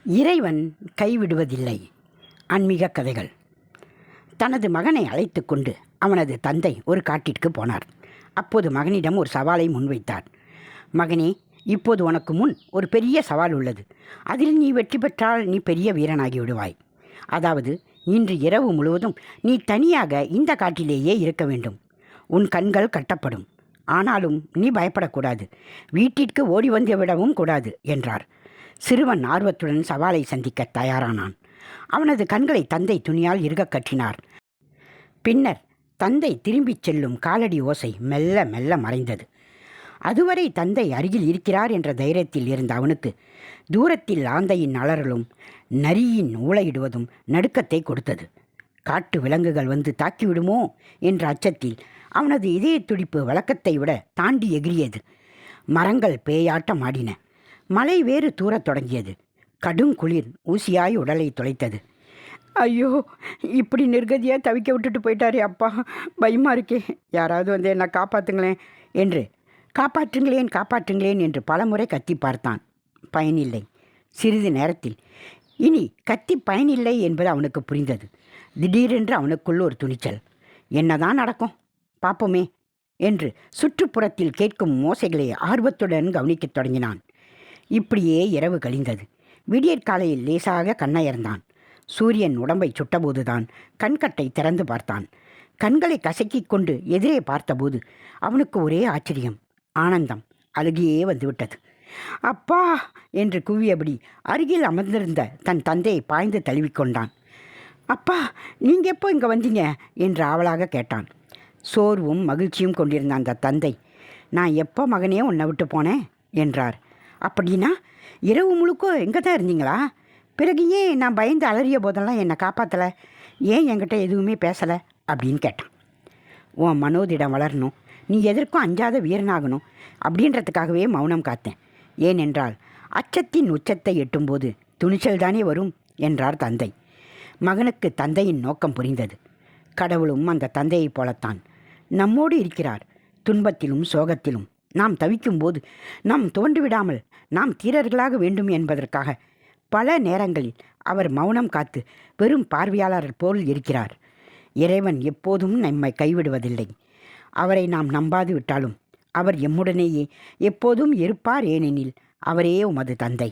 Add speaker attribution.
Speaker 1: இறைவன் கைவிடுவதில்லை. ஆன்மீக கதைகள். தனது மகனை அழைத்து கொண்டு அவனது தந்தை ஒரு காட்டிற்கு போனார். அப்போது மகனிடம் ஒரு சவாலை முன்வைத்தார். மகனே, இப்போது உனக்கு முன் ஒரு பெரிய சவால் உள்ளது. அதில் நீ வெற்றி பெற்றால் நீ பெரிய வீரனாகி விடுவாய். அதாவது, இன்று இரவு முழுவதும் நீ தனியாக இந்த காட்டிலேயே இருக்க வேண்டும். உன் கண்கள் கட்டப்படும். ஆனாலும் நீ பயப்படக்கூடாது. வீட்டிற்கு ஓடி வந்து விடவும் கூடாது என்றார். சிறுவன் ஆர்வத்துடன் சவாலை சந்திக்க தயாரானான். அவனது கண்களை தந்தை துணியால் இறுகக் கட்டினார். பின்னர் தந்தை திரும்பிச் செல்லும் காலடி ஓசை மெல்ல மெல்ல மறைந்தது. அதுவரை தந்தை அருகில் இருக்கிறார் என்ற தைரியத்தில் இருந்த அவனுக்கு தூரத்தில் ஆந்தையின் அலறலும் நரியின் ஊளையிடுவதும் நடுக்கத்தை கொடுத்தது. காட்டு விலங்குகள் வந்து தாக்கிவிடுமோ என்ற அச்சத்தில் அவனது இதய துடிப்பு வழக்கத்தை விட தாண்டி எகிரியது. மரங்கள் பேயாட்டம் ஆடின. மழை வேறு தூரத் தொடங்கியது. கடுங்குளிர் ஊசியாய் உடலை துளைத்தது. ஐயோ, இப்படி நிர்கதியாக தவிக்க விட்டுட்டு போயிட்டாரே அப்பா, பயமாக இருக்கே. யாராவது வந்து என்னை காப்பாற்றுங்களேன் என்று காப்பாற்றுங்களேன் என்று பலமுறை கத்தி பார்த்தான். பயனில்லை. சிறிது நேரத்தில் இனி கத்தி பயனில்லை என்பது அவனுக்கு புரிந்தது. திடீரென்று அவனுக்குள் ஒரு துணிச்சல். என்னதான் நடக்கும் பார்ப்போமே என்று சுற்றுப்புறத்தில் கேட்கும் ஓசைகளை ஆர்வத்துடன் கவனிக்கத் தொடங்கினான். இப்படியே இரவு கழிந்தது. விடியற்காலையில் லேசாக கண்ணயர்ந்தான். சூரியன் உடம்பை சுட்டபோதுதான் கண்கட்டை திறந்து பார்த்தான். கண்களை கசக்கிக் கொண்டு எதிரே பார்த்தபோது அவனுக்கு ஒரே ஆச்சரியம், ஆனந்தம், அழுகையே வந்துவிட்டது. அப்பா என்று கூவியபடி அருகில் அமர்ந்திருந்த தன் தந்தையை பாய்ந்து தழுவிக்கொண்டான். அப்பா, நீங்கள் எப்போ இங்கே வந்தீங்க என்று ஆவலாக கேட்டான். சோர்வும் மகிழ்ச்சியும் கொண்டிருந்த அந்த தந்தை, நான் எப்போ மகனே உன்னை விட்டு போனேன் என்றார். அப்படின்னா இரவு முழுக்க எங்கே தான் இருந்தீங்களா? பிறகு ஏன் நான் பயந்து அலறிய போதெல்லாம் என்னை காப்பாற்றலை? ஏன் என்கிட்ட எதுவுமே பேசலை அப்படின்னு கேட்டான். உன் மனோதிடம் வளரணும், நீ எதற்கும் அஞ்சாத வீரனாகணும் அப்படின்றதுக்காகவே மௌனம் காத்தேன். ஏனென்றால் அச்சத்தின் உச்சத்தை எட்டும்போது துணிச்சல் தானே வரும் என்றார் தந்தை. மகனுக்கு தந்தையின் நோக்கம் புரிந்தது. கடவுளும் அந்த தந்தையைப் போலத்தான் நம்மோடு இருக்கிறார். துன்பத்திலும் சோகத்திலும் நாம் தவிக்கும்போது நாம் தோன்றிவிடாமல் நாம் தீரர்களாக வேண்டும் என்பதற்காக பல நேரங்களில் அவர் மௌனம் காத்து வெறும் பார்வையாளர் போல் இருக்கிறார். இறைவன் எப்போதும் நம்மை கைவிடுவதில்லை. அவரை நாம் நம்பாது விட்டாலும் அவர் எம்முடனேயே எப்போதும் இருப்பார். ஏனெனில் அவரே உமது தந்தை.